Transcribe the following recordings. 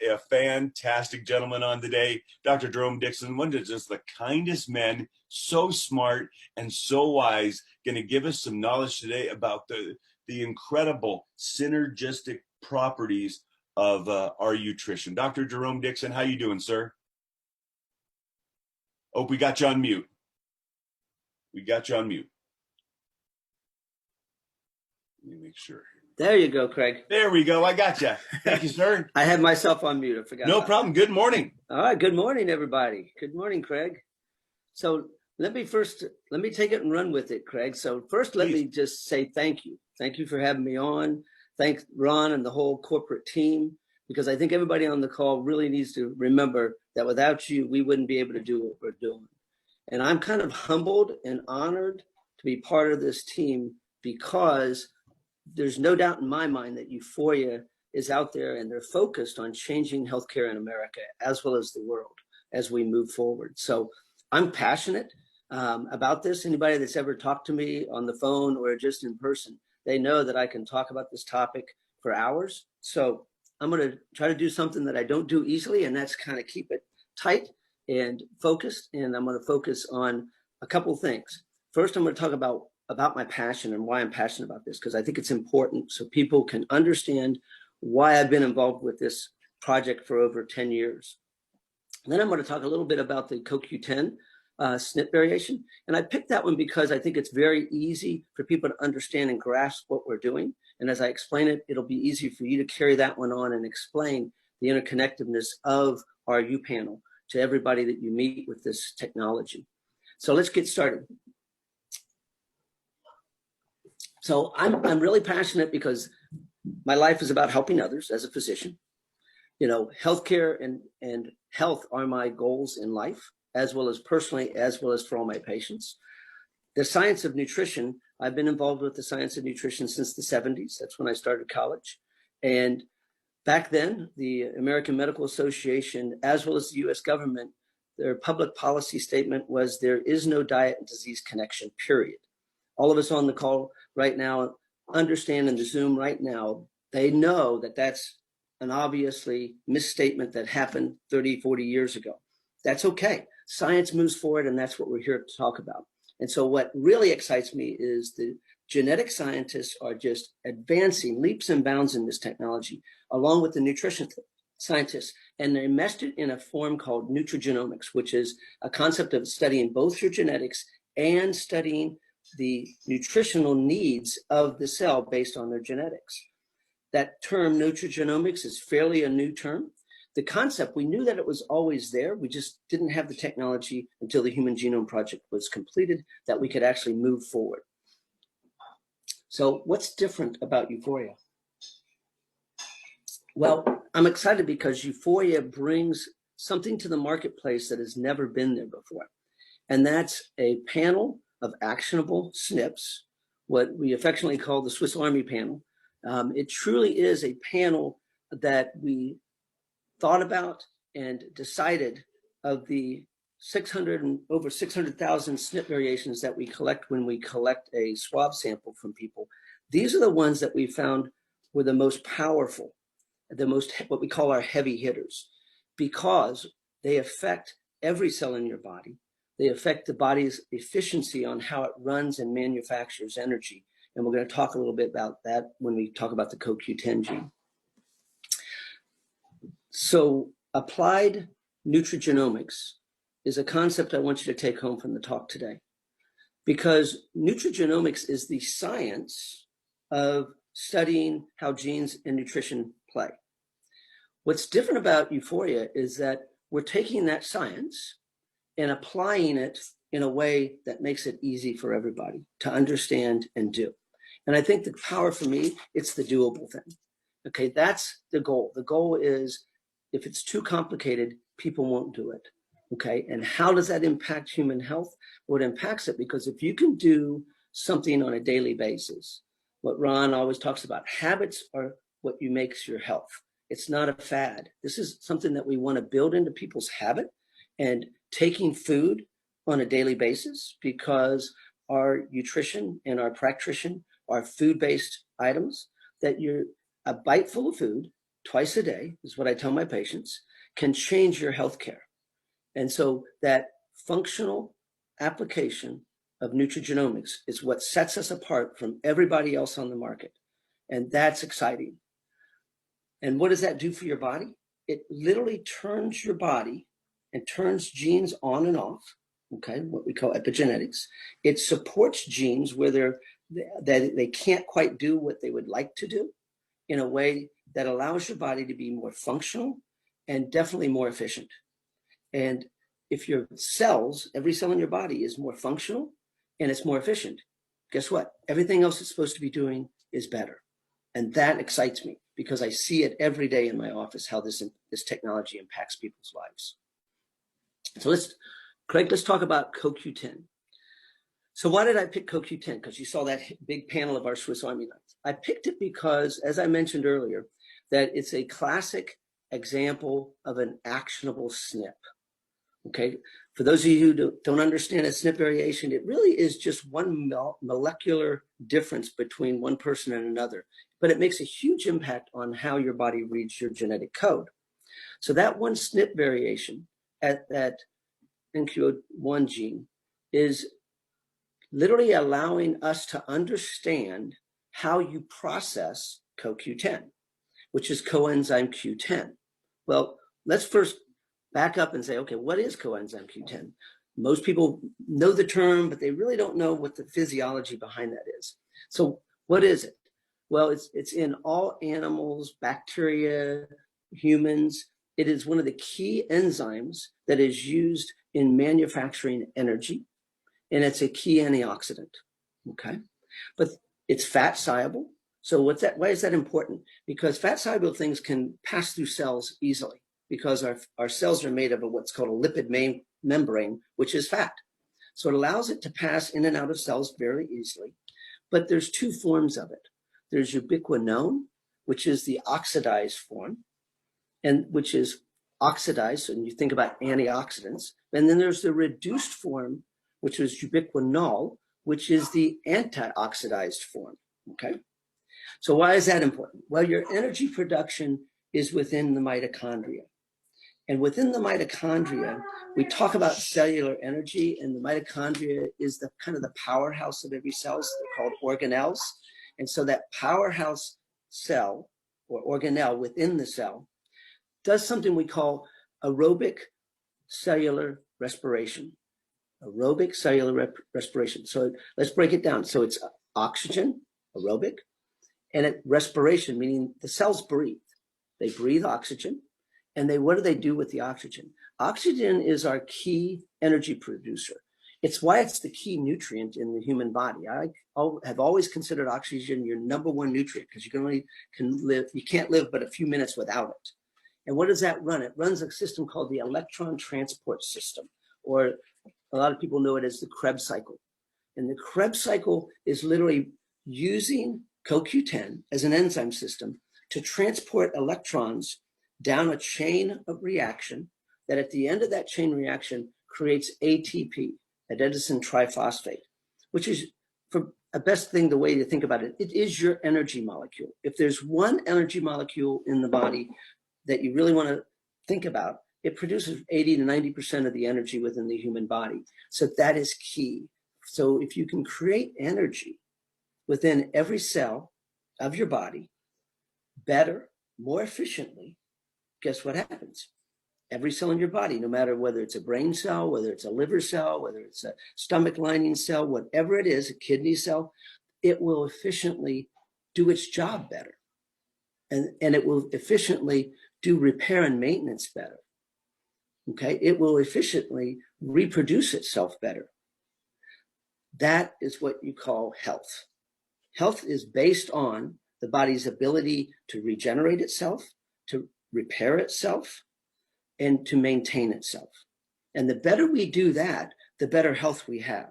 a fantastic gentleman on today, Dr. Jerome Dixon, one of just the kindest men, so smart and so wise, going to give us some knowledge today about the incredible synergistic properties of our nutrition. Dr. Jerome Dixon, how you doing, sir? Oh, we got you on mute. We got you on mute. Let me make sure. There you go, Craig. There we go. I got you. Thank you, sir. I had myself on mute. I forgot. No problem. Good morning. All right. Good morning, everybody. Good morning, Craig. So let me take it and run with it, Craig. So first, let me just say thank you. Thank you for having me on. Thanks, Ron and the whole corporate team, because I think everybody on the call really needs to remember that without you, we wouldn't be able to do what we're doing. And I'm kind of humbled and honored to be part of this team, because there's no doubt in my mind that Uforia is out there and they're focused on changing healthcare in America as well as the world as we move forward. So I'm passionate about this. Anybody that's ever talked to me on the phone or just in person, they know that I can talk about this topic for hours. So I'm going to try to do something that I don't do easily, and that's kind of keep it tight and focused. And I'm going to focus on a couple things. First, I'm going to talk about my passion and why I'm passionate about this, because I think it's important so people can understand why I've been involved with this project for over 10 years. And then I'm going to talk a little bit about the CoQ10 SNP variation. And I picked that one because I think it's very easy for people to understand and grasp what we're doing. And as I explain it, it'll be easy for you to carry that one on and explain the interconnectedness of our U panel to everybody that you meet with this technology. So let's get started. So I'm really passionate because my life is about helping others as a physician. You know, healthcare and health are my goals in life, as well as personally, as well as for all my patients. The science of nutrition, I've been involved with the science of nutrition since the 70s. That's when I started college. And back then, the American Medical Association, as well as the US government, their public policy statement was there is no diet and disease connection, period. All of us on the call right now understand in the Zoom right now, they know that that's an obviously misstatement that happened 30, 40 years ago. That's okay. Science moves forward, and that's what we're here to talk about. And so what really excites me is the genetic scientists are just advancing leaps and bounds in this technology, along with the nutrition scientists. And they meshed it in a form called Nutrigenomics, which is a concept of studying both your genetics and studying the nutritional needs of the cell based on their genetics. That term nutrigenomics is fairly a new term. The concept, we knew that it was always there. We just didn't have the technology until the Human Genome Project was completed that we could actually move forward. So what's different about Uforia? Well, I'm excited because Uforia brings something to the marketplace that has never been there before. And that's a panel of actionable SNPs, what we affectionately call the Swiss Army panel. It truly is a panel that we thought about and decided of the over 600,000 SNP variations that we collect when we collect a swab sample from people. These are the ones that we found were the most powerful, the most, what we call our heavy hitters, because they affect every cell in your body. They affect the body's efficiency on how it runs and manufactures energy. And we're going to talk a little bit about that when we talk about the CoQ10 gene. So applied nutrigenomics is a concept I want you to take home from the talk today, because nutrigenomics is the science of studying how genes and nutrition play. What's different about Uforia is that we're taking that science and applying it in a way that makes it easy for everybody to understand and do. And I think the power for me, it's the doable thing. Okay, that's the goal. The goal is if it's too complicated, people won't do it. Okay, and how does that impact human health? Well, it impacts it because if you can do something on a daily basis, what Ron always talks about, habits are what you makes your health. It's not a fad. This is something that we want to build into people's habit, and taking food on a daily basis, because our nutrition and our practitioner are food-based items, that you're a bite full of food twice a day, is what I tell my patients, can change your healthcare. And so that functional application of nutrigenomics is what sets us apart from everybody else on the market. And that's exciting. And what does that do for your body? It literally turns your body and turns genes on and off, okay, what we call epigenetics. It supports genes where they can't quite do what they would like to do in a way that allows your body to be more functional and definitely more efficient. And if your cells, every cell in your body is more functional and it's more efficient, guess what? Everything else it's supposed to be doing is better. And that excites me because I see it every day in my office, how this technology impacts people's lives. So Craig, let's talk about CoQ10. So why did I pick CoQ10? Because you saw that big panel of our Swiss Army knives. I picked it because, as I mentioned earlier, that it's a classic example of an actionable SNP. Okay, for those of you who don't understand a SNP variation, it really is just one molecular difference between one person and another, but it makes a huge impact on how your body reads your genetic code. So that one SNP variation at that NQ1 gene is literally allowing us to understand how you process CoQ10, which is coenzyme Q10. Well, let's first back up and say, okay, what is coenzyme Q10? Most people know the term, but they really don't know what the physiology behind that is. So what is it? Well, it's in all animals, bacteria, humans. It is one of the key enzymes that is used in manufacturing energy, and it's a key antioxidant, okay? But it's fat soluble. So why is that important? Because fat soluble things can pass through cells easily, because our cells are made of what's called a lipid membrane, which is fat. So it allows it to pass in and out of cells very easily. But there's two forms of it. There's ubiquinone, which is the oxidized form, and which is oxidized, and you think about antioxidants. And then there's the reduced form, which is ubiquinol, which is the antioxidized form, okay? So why is that important? Well, your energy production is within the mitochondria. And within the mitochondria, we talk about cellular energy, and the mitochondria is the kind of the powerhouse of every cell. They're called organelles. And so that powerhouse cell or organelle within the cell does something we call aerobic cellular respiration. Aerobic cellular respiration. So let's break it down. So it's oxygen, aerobic, and respiration, meaning the cells breathe. They breathe oxygen. And what do they do with the oxygen? Oxygen is our key energy producer. It's why it's the key nutrient in the human body. I have always considered oxygen your number one nutrient, because you can't live but a few minutes without it. And what does that run? It runs a system called the electron transport system, or a lot of people know it as the Krebs cycle. And the Krebs cycle is literally using CoQ10 as an enzyme system to transport electrons down a chain of reaction that at the end of that chain reaction creates ATP, adenosine triphosphate, which is, for a best thing, the way to think about it, it is your energy molecule. If there's one energy molecule in the body that you really want to think about, it produces 80 to 90% of the energy within the human body. So that is key. So if you can create energy within every cell of your body better, more efficiently, guess what happens? Every cell in your body, no matter whether it's a brain cell, whether it's a liver cell, whether it's a stomach lining cell, whatever it is, a kidney cell, it will efficiently do its job better. And it will efficiently do repair and maintenance better. Okay, it will efficiently reproduce itself better. That is what you call health. Health is based on the body's ability to regenerate itself, to repair itself, and to maintain itself. And the better we do that, the better health we have.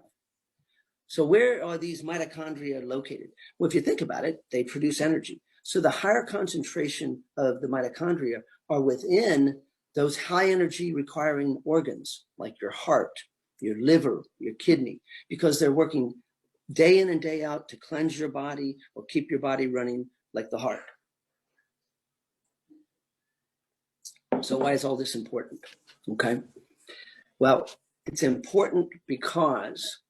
So where are these mitochondria located? Well, if you think about it, they produce energy. So the higher concentration of the mitochondria are within those high energy requiring organs, like your heart, your liver, your kidney, because they're working day in and day out to cleanse your body or keep your body running like the heart. So why is all this important? Okay. Well, it's important because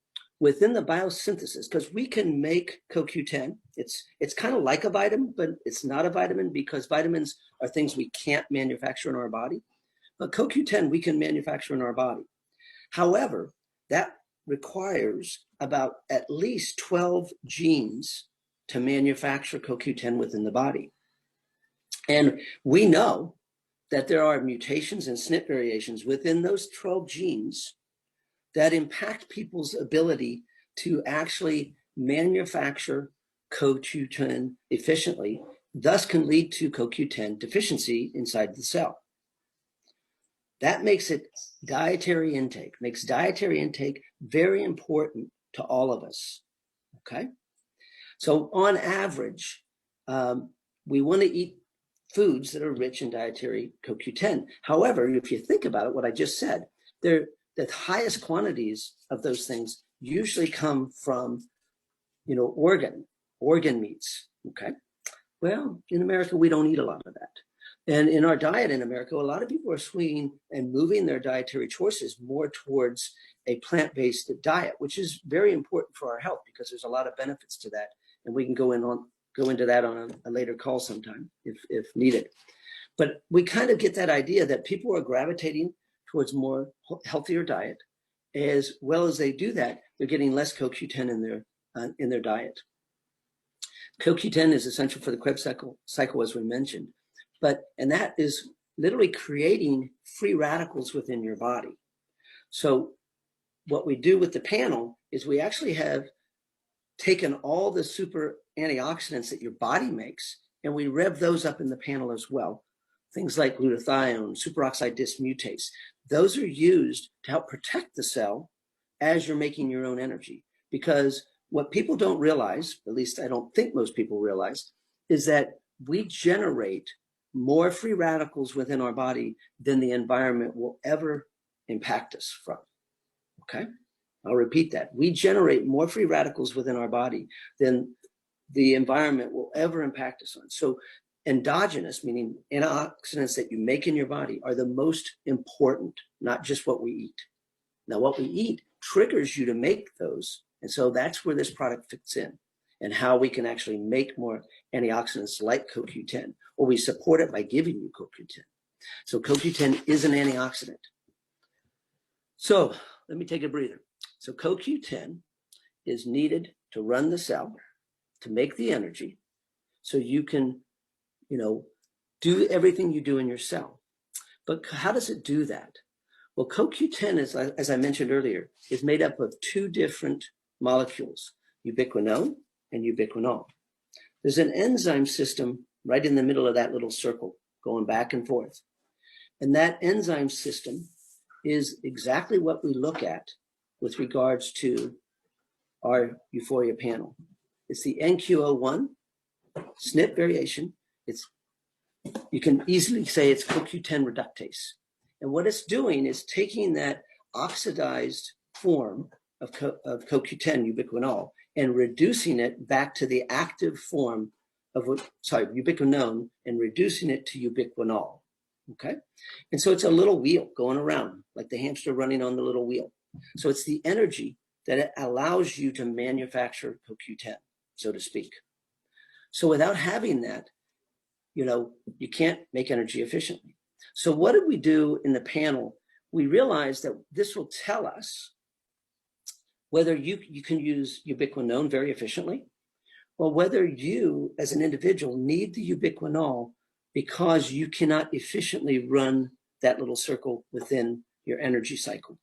within the biosynthesis, because we can make CoQ10, it's kind of like a vitamin, but it's not a vitamin because vitamins are things we can't manufacture in our body. But CoQ10 we can manufacture in our body. However, that requires about at least 12 genes to manufacture CoQ10 within the body. And we know that there are mutations and SNP variations within those 12 genes that impact people's ability to actually manufacture CoQ10 efficiently, thus can lead to CoQ10 deficiency inside the cell. That makes it dietary intake, makes dietary intake very important to all of us, okay? So on average, we want to eat foods that are rich in dietary CoQ10. However, if you think about it, what I just said, the highest quantities of those things usually come from, organ meats, okay? Well, in America, we don't eat a lot of that. And in our diet in America, a lot of people are swinging and moving their dietary choices more towards a plant-based diet, which is very important for our health because there's a lot of benefits to that. And we can go into that on a later call sometime if needed. But we kind of get that idea that people are gravitating towards more healthier diet. As well as they do that, they're getting less CoQ10 in their diet. CoQ10 is essential for the Krebs cycle, as we mentioned. And that is literally creating free radicals within your body. So what we do with the panel is we actually have taken all the super antioxidants that your body makes, and we rev those up in the panel as well. Things like glutathione, superoxide dismutase. Those are used to help protect the cell as you're making your own energy. Because what people don't realize, at least I don't think most people realize, is that we generate more free radicals within our body than the environment will ever impact us from, okay? I'll repeat that. We generate more free radicals within our body than the environment will ever impact us on. So endogenous, meaning antioxidants that you make in your body, are the most important, not just what we eat. Now, what we eat triggers you to make those. And so that's where this product fits in and how we can actually make more antioxidants like CoQ10, or we support it by giving you CoQ10. So CoQ10 is an antioxidant. So let me take a breather. So CoQ10 is needed to run the cell, to make the energy, so you can, do everything you do in your cell. But how does it do that? Well, CoQ10, is, as I mentioned earlier, is made up of two different molecules, ubiquinone and ubiquinol. There's an enzyme system right in the middle of that little circle going back and forth. And that enzyme system is exactly what we look at with regards to our Uforia panel. It's the NQO1 SNP variation. You can easily say it's CoQ10 reductase. And what it's doing is taking that oxidized form of CoQ10, ubiquinol, and reducing it back to the active form of ubiquinone, and reducing it to ubiquinol, okay? And so it's a little wheel going around, like the hamster running on the little wheel. So it's the energy that it allows you to manufacture CoQ10, so to speak. So without having that, you can't make energy efficiently. So what did we do in the panel? We realized that this will tell us whether you can use ubiquinone very efficiently, or whether you, as an individual, need the ubiquinol because you cannot efficiently run that little circle within your energy cycle.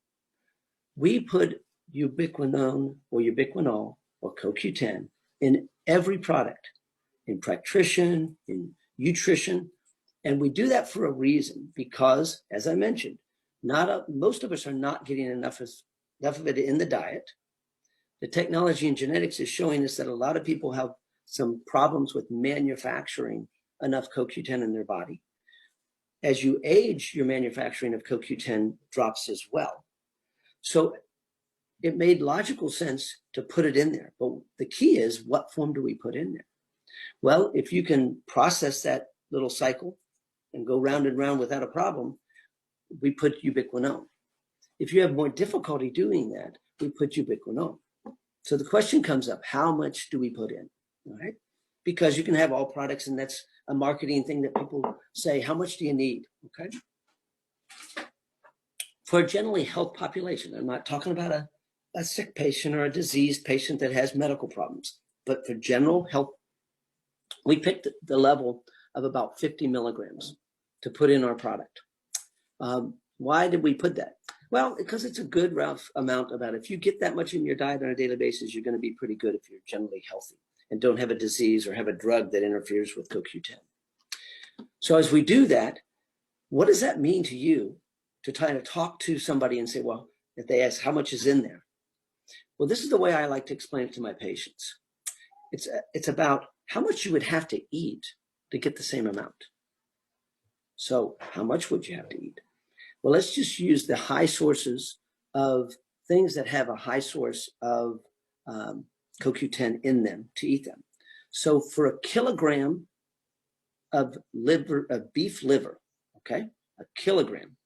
We put ubiquinone or ubiquinol or CoQ10 in every product, in Practrition, in Nutrition, and we do that for a reason because, as I mentioned, most of us are not getting enough of it in the diet. The technology and genetics is showing us that a lot of people have some problems with manufacturing enough CoQ10 in their body. As you age, your manufacturing of CoQ10 drops as well. So it made logical sense to put it in there. But the key is, what form do we put in there? Well, if you can process that little cycle and go round and round without a problem, we put ubiquinone. If you have more difficulty doing that, we put ubiquinone. So the question comes up, how much do we put in? All right? Because you can have all products, and that's a marketing thing that people say, how much do you need? Okay. For a generally healthy population, I'm not talking about a sick patient or a diseased patient that has medical problems, but for general health, we picked the level of about 50 milligrams to put in our product. Why did we put that? Well, because it's a good rough amount about if you get that much in your diet on a daily basis, you're going to be pretty good if you're generally healthy and don't have a disease or have a drug that interferes with CoQ10. So as we do that, what does that mean to you to try to talk to somebody and say, well, if they ask how much is in there? Well, this is the way I like to explain it to my patients. It's about how much you would have to eat to get the same amount. So how much would you have to eat? Well, let's just use the high sources of things that have a high source of CoQ10 in them to eat them. So for a kilogram of beef liver, okay, a kilogram,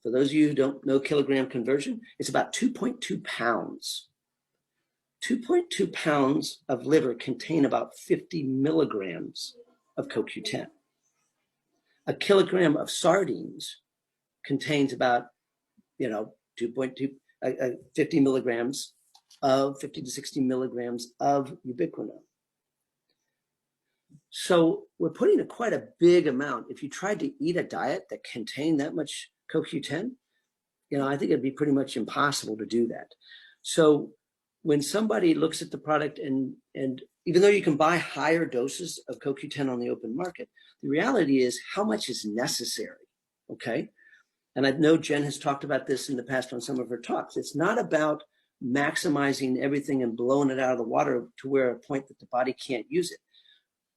for those of you who don't know kilogram conversion, it's about 2.2 pounds. 2.2 pounds of liver contain about 50 milligrams of CoQ10. A kilogram of sardines contains about, 2.2, 50 milligrams of 50 to 60 milligrams of ubiquinone. So we're putting quite a big amount. If you tried to eat a diet that contained that much CoQ10, I think it'd be pretty much impossible to do that. So when somebody looks at the product and even though you can buy higher doses of CoQ10 on the open market, the reality is how much is necessary, okay? And I know Jen has talked about this in the past on some of her talks. It's not about maximizing everything and blowing it out of the water to where a point that the body can't use it.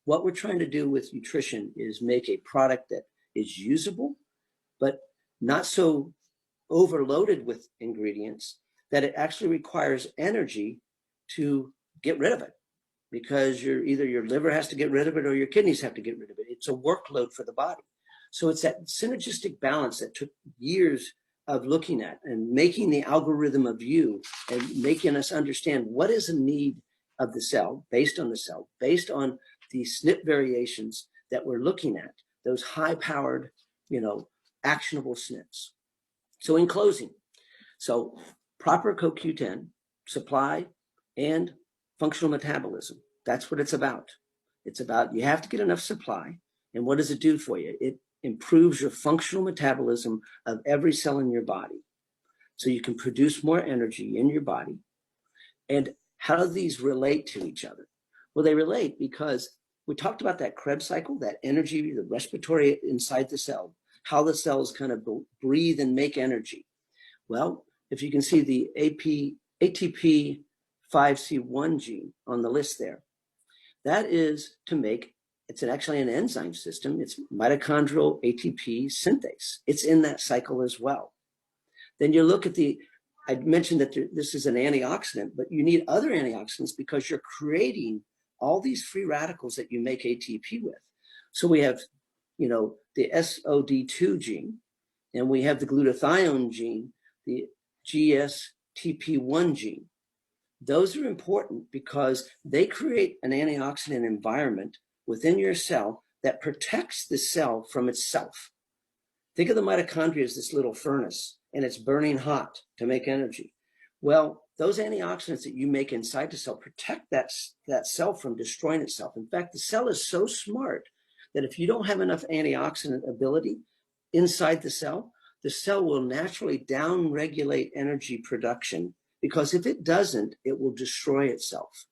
What we're trying to do with nutrition is make a product that is usable, but not so overloaded with ingredients that it actually requires energy to get rid of it, because either your liver has to get rid of it or your kidneys have to get rid of it. It's a workload for the body. So it's that synergistic balance that took years of looking at and making the algorithm of you and making us understand what is the need of the cell, based on the SNP variations that we're looking at, those high-powered, actionable SNPs. So in closing, proper CoQ10 supply and functional metabolism, that's what it's about. It's about you have to get enough supply. And what does it do for you? It improves your functional metabolism of every cell in your body. So you can produce more energy in your body. And how do these relate to each other? Well, they relate because we talked about that Krebs cycle, that energy, the respiratory inside the cell, how the cells kind of breathe and make energy. Well, if you can see the ATP5C1 gene on the list there, that is to make, it's actually an enzyme system. It's mitochondrial ATP synthase. It's in that cycle as well. Then you look at I mentioned that this is an antioxidant, but you need other antioxidants because you're creating all these free radicals that you make ATP with. So we have, the SOD2 gene, and we have the glutathione gene, the GSTP1 gene. Those are important because they create an antioxidant environment within your cell that protects the cell from itself. Think of the mitochondria as this little furnace, and it's burning hot to make energy. Well, those antioxidants that you make inside the cell protect that cell from destroying itself. In fact, the cell is so smart that if you don't have enough antioxidant ability inside the cell will naturally downregulate energy production, because if it doesn't, it will destroy itself.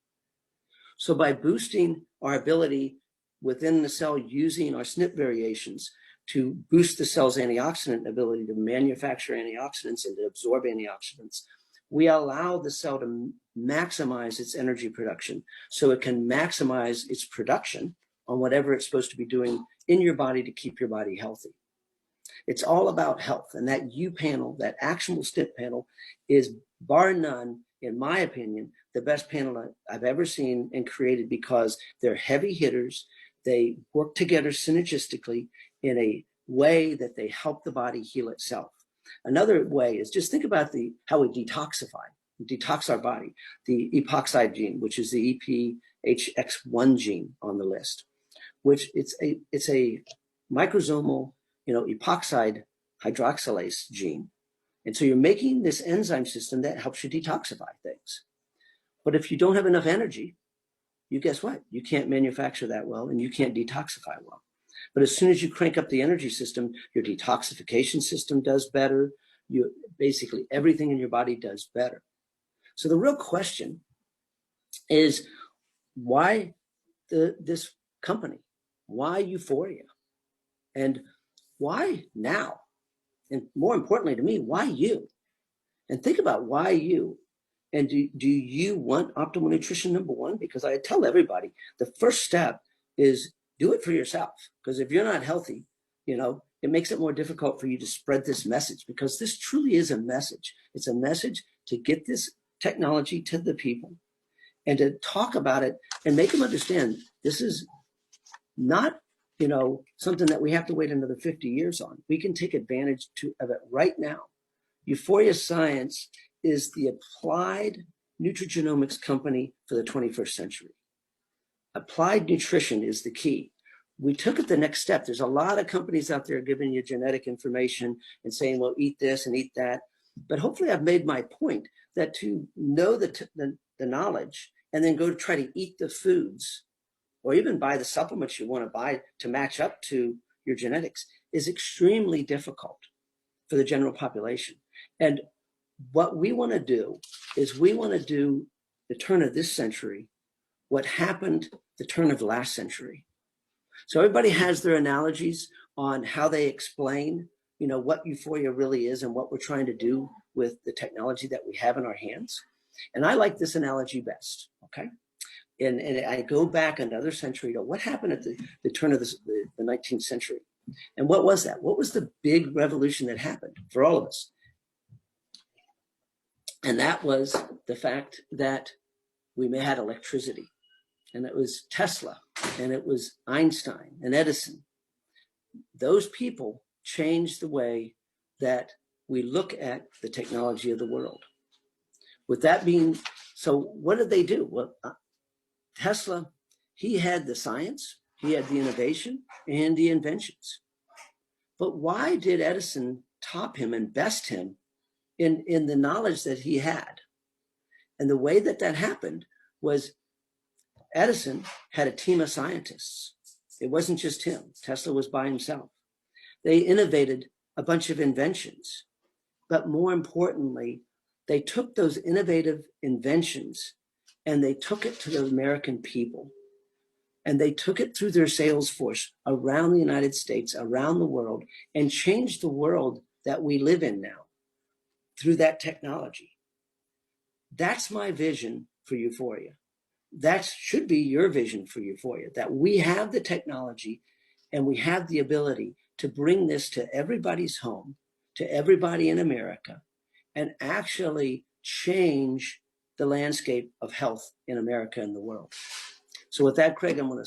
So by boosting our ability within the cell using our SNP variations to boost the cell's antioxidant ability to manufacture antioxidants and to absorb antioxidants, we allow the cell to maximize its energy production so it can maximize its production on whatever it's supposed to be doing in your body to keep your body healthy. It's all about health. And that U panel, that actionable SNP panel, is bar none, in my opinion, the best panel I've ever seen and created, because they're heavy hitters. They work together synergistically in a way that they help the body heal itself. Another way is just think about how we detox our body. The epoxide gene, which is the EPHX1 gene on the list, which it's a microsomal, epoxide hydroxylase gene. And so you're making this enzyme system that helps you detoxify things. But if you don't have enough energy, guess what? You can't manufacture that well and you can't detoxify well. But as soon as you crank up the energy system, your detoxification system does better. Basically everything in your body does better. So the real question is, why this company? Why Uforia? And why now? And more importantly to me, why you? And think about why you. And do you want optimal nutrition, number one? Because I tell everybody, the first step is do it for yourself. Because if you're not healthy, it makes it more difficult for you to spread this message, because this truly is a message. It's a message to get this technology to the people and to talk about it and make them understand this is not something that we have to wait another 50 years on. We can take advantage of it right now. Uforia Science is the applied nutrigenomics company for the 21st century. Applied nutrition is the key. We took it the next step. There's a lot of companies out there giving you genetic information and saying, well, eat this and eat that. But hopefully I've made my point that to know the knowledge and then go to try to eat the foods or even buy the supplements you want to buy to match up to your genetics is extremely difficult for the general population. And what we want to do is we want to do the turn of this century what happened the turn of last century. So everybody has their analogies on how they explain, what Uforia really is and what we're trying to do with the technology that we have in our hands. And I like this analogy best, okay? And I go back another century to what happened at the turn of the 19th century. And what was that? What was the big revolution that happened for all of us? And that was the fact that we had electricity. And it was Tesla, and it was Einstein and Edison. Those people changed the way that we look at the technology of the world. With that being, so what did they do? Well, Tesla, he had the science, he had the innovation, and the inventions. But why did Edison top him and best him in the knowledge that he had? And the way that happened was Edison had a team of scientists. It wasn't just him. Tesla was by himself. They innovated a bunch of inventions. But more importantly, they took those innovative inventions and they took it to the American people. And they took it through their sales force around the United States, around the world, and changed the world that we live in now through that technology. That's my vision for Uforia. That should be your vision for Uforia, that we have the technology and we have the ability to bring this to everybody's home, to everybody in America, and actually change the landscape of health in America and the world. So with that, Craig, I'm going to